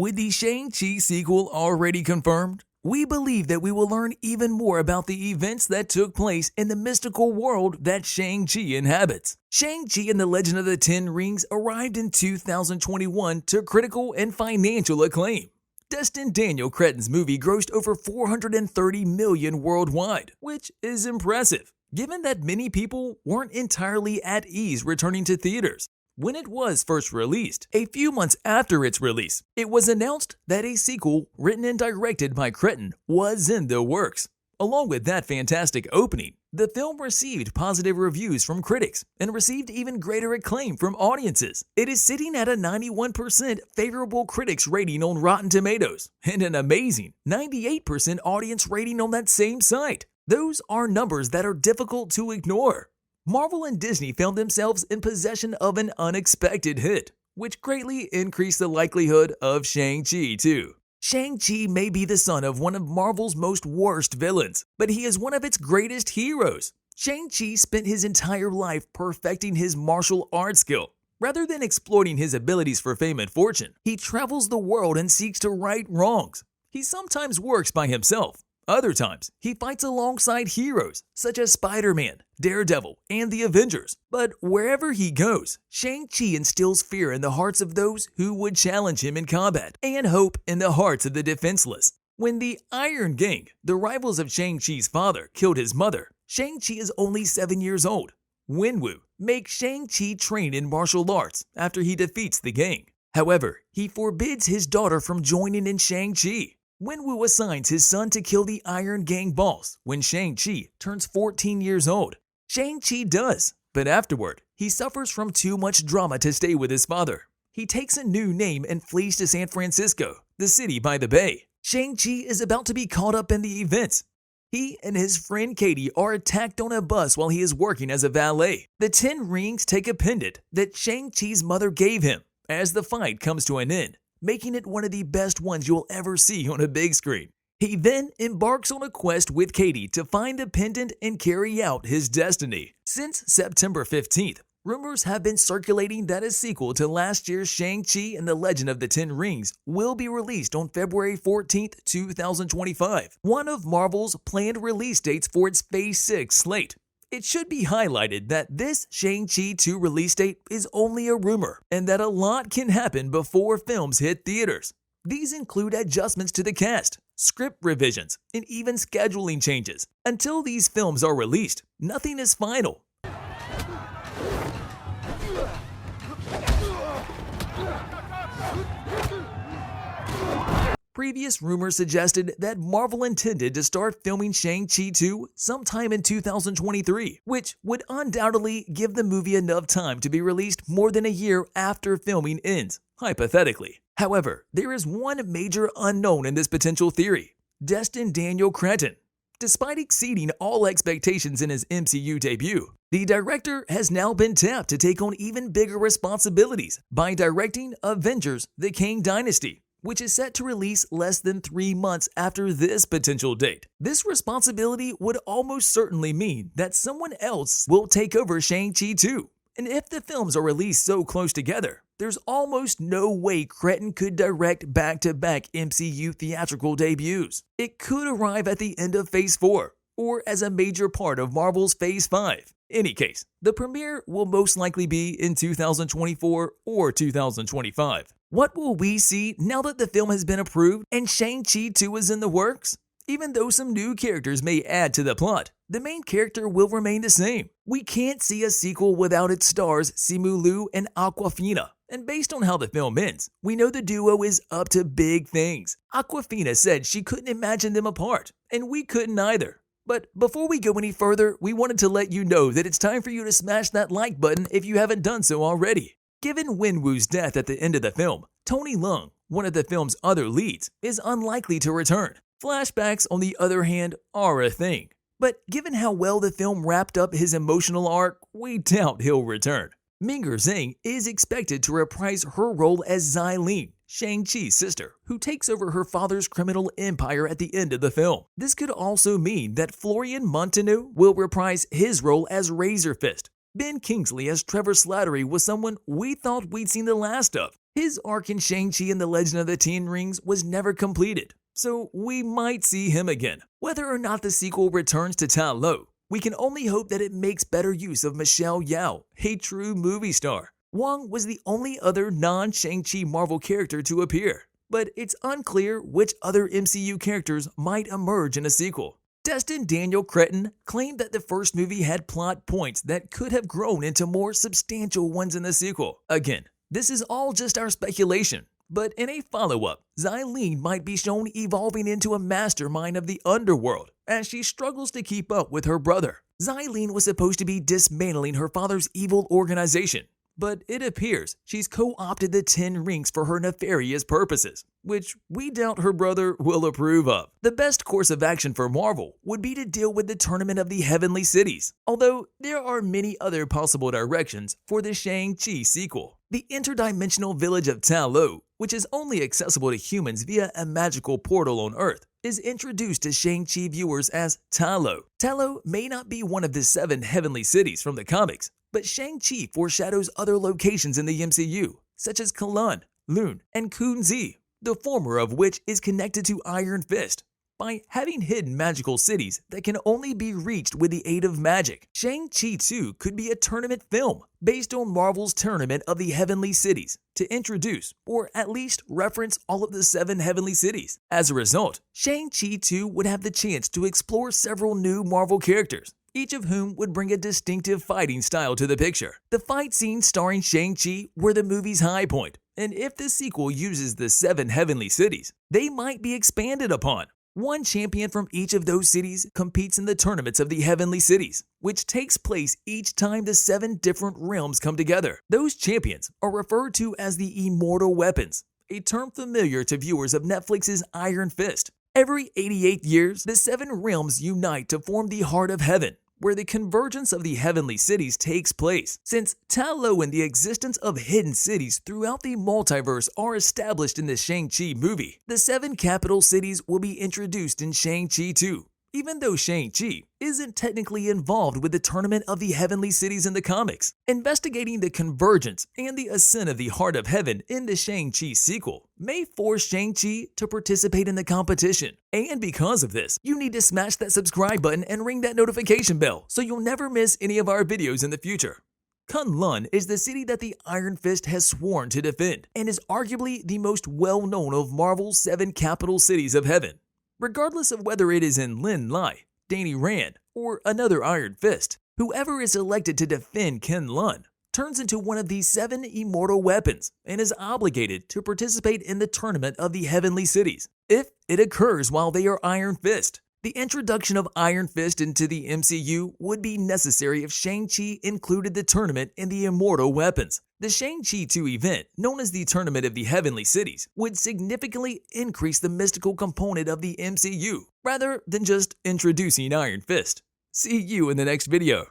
With the Shang-Chi sequel already confirmed, we believe that we will learn even more about the events that took place in the mystical world that Shang-Chi inhabits. Shang-Chi and the Legend of the Ten Rings arrived in 2021 to critical and financial acclaim. Destin Daniel Cretton's movie grossed over $430 million worldwide, which is impressive, given that many people weren't entirely at ease returning to theaters. When it was first released, a few months after its release, it was announced that a sequel written and directed by Cretton was in the works. Along with that fantastic opening, the film received positive reviews from critics and received even greater acclaim from audiences. It is sitting at a 91% favorable critics rating on Rotten Tomatoes and an amazing 98% audience rating on that same site. Those are numbers that are difficult to ignore. Marvel and Disney found themselves in possession of an unexpected hit, which greatly increased the likelihood of Shang-Chi too. Shang-Chi may be the son of one of Marvel's most worst villains, but he is one of its greatest heroes. Shang-Chi spent his entire life perfecting his martial arts skill. Rather than exploiting his abilities for fame and fortune, he travels the world and seeks to right wrongs. He sometimes works by himself. Other times, he fights alongside heroes such as Spider-Man, Daredevil, and the Avengers. But wherever he goes, Shang-Chi instills fear in the hearts of those who would challenge him in combat, and hope in the hearts of the defenseless. When the Iron Gang, the rivals of Shang-Chi's father, killed his mother, Shang-Chi is only 7 years old. Wenwu makes Shang-Chi train in martial arts after he defeats the gang. However, he forbids his daughter from joining in Shang-Chi. Wenwu assigns his son to kill the Iron Gang boss when Shang-Chi turns 14 years old. Shang-Chi does, but afterward, he suffers from too much drama to stay with his father. He takes a new name and flees to San Francisco, the city by the bay. Shang-Chi is about to be caught up in the events. He and his friend Katie are attacked on a bus while he is working as a valet. The Ten Rings take a pendant that Shang-Chi's mother gave him as the fight comes to an end, making it one of the best ones you'll ever see on a big screen. He then embarks on a quest with Katie to find the pendant and carry out his destiny. Since September 15th, rumors have been circulating that a sequel to last year's Shang-Chi and the Legend of the Ten Rings will be released on February 14th, 2025, one of Marvel's planned release dates for its Phase 6 slate. It should be highlighted that this Shang-Chi 2 release date is only a rumor, and that a lot can happen before films hit theaters. These include adjustments to the cast, script revisions, and even scheduling changes. Until these films are released, nothing is final. Previous rumors suggested that Marvel intended to start filming Shang-Chi 2 sometime in 2023, which would undoubtedly give the movie enough time to be released more than a year after filming ends, hypothetically. However, there is one major unknown in this potential theory: Destin Daniel Cretton. Despite exceeding all expectations in his MCU debut, the director has now been tapped to take on even bigger responsibilities by directing Avengers: The Kang Dynasty, which is set to release less than 3 months after this potential date. This responsibility would almost certainly mean that someone else will take over Shang-Chi 2. And if the films are released so close together, there's almost no way Cretton could direct back-to-back MCU theatrical debuts. It could arrive at the end of Phase 4, or as a major part of Marvel's Phase 5. In any case, the premiere will most likely be in 2024 or 2025. What will we see now that the film has been approved and Shang-Chi 2 is in the works? Even though some new characters may add to the plot, the main character will remain the same. We can't see a sequel without its stars Simu Liu and Awkwafina. And based on how the film ends, we know the duo is up to big things. Awkwafina said she couldn't imagine them apart, and we couldn't either. But before we go any further, we wanted to let you know that it's time for you to smash that like button if you haven't done so already. Given Wenwu's death at the end of the film, Tony Leung, one of the film's other leads, is unlikely to return. Flashbacks, on the other hand, are a thing. But given how well the film wrapped up his emotional arc, we doubt he'll return. Ming'er Zhang is expected to reprise her role as Xialing, Shang-Chi's sister, who takes over her father's criminal empire at the end of the film. This could also mean that Florian Munteanu will reprise his role as Razor Fist. Ben Kingsley as Trevor Slattery was someone we thought we'd seen the last of. His arc in Shang-Chi and the Legend of the Ten Rings was never completed, so we might see him again. Whether or not the sequel returns to Ta Lo, we can only hope that it makes better use of Michelle Yeoh, a true movie star. Wong was the only other non-Shang-Chi Marvel character to appear, but it's unclear which other MCU characters might emerge in a sequel. Destin Daniel Cretton claimed that the first movie had plot points that could have grown into more substantial ones in the sequel. Again, this is all just our speculation, but in a follow-up, Xylene might be shown evolving into a mastermind of the underworld as she struggles to keep up with her brother. Xylene was supposed to be dismantling her father's evil organization, but it appears she's co-opted the Ten Rings for her nefarious purposes, which we doubt her brother will approve of. The best course of action for Marvel would be to deal with the Tournament of the Heavenly Cities, although there are many other possible directions for the Shang-Chi sequel. The interdimensional village of Ta Lo, which is only accessible to humans via a magical portal on Earth, is introduced to Shang-Chi viewers as Ta Lo. Ta Lo may not be one of the 7 heavenly cities from the comics, but Shang-Chi foreshadows other locations in the MCU, such as K'un, Lune, and Kunzi, the former of which is connected to Iron Fist. By having hidden magical cities that can only be reached with the aid of magic, Shang-Chi 2 could be a tournament film based on Marvel's Tournament of the Heavenly Cities to introduce, or at least reference, all of the 7 heavenly cities. As a result, Shang-Chi 2 would have the chance to explore several new Marvel characters, each of whom would bring a distinctive fighting style to the picture. The fight scenes starring Shang-Chi were the movie's high point, and if the sequel uses the 7 heavenly cities, they might be expanded upon. One champion from each of those cities competes in the tournaments of the heavenly cities, which takes place each time the 7 different realms come together. Those champions are referred to as the Immortal Weapons, a term familiar to viewers of Netflix's Iron Fist. Every 88 years, the 7 realms unite to form the Heart of Heaven, where the convergence of the heavenly cities takes place. Since Ta Lo and the existence of hidden cities throughout the multiverse are established in the Shang-Chi movie, the 7 capital cities will be introduced in Shang-Chi 2. Even though Shang-Chi isn't technically involved with the Tournament of the Heavenly Cities in the comics, investigating the convergence and the ascent of the Heart of Heaven in the Shang-Chi sequel may force Shang-Chi to participate in the competition. And because of this, you need to smash that subscribe button and ring that notification bell so you'll never miss any of our videos in the future. Kunlun is the city that the Iron Fist has sworn to defend, and is arguably the most well-known of Marvel's 7 capital cities of heaven. Regardless of whether it is in Lin Lai, Danny Rand, or another Iron Fist, whoever is elected to defend Kunlun turns into one of these 7 immortal weapons and is obligated to participate in the Tournament of the Heavenly Cities if it occurs while they are Iron Fist. The introduction of Iron Fist into the MCU would be necessary if Shang-Chi included the tournament in the Immortal Weapons. The Shang-Chi 2 event, known as the Tournament of the Heavenly Cities, would significantly increase the mystical component of the MCU, rather than just introducing Iron Fist. See you in the next video.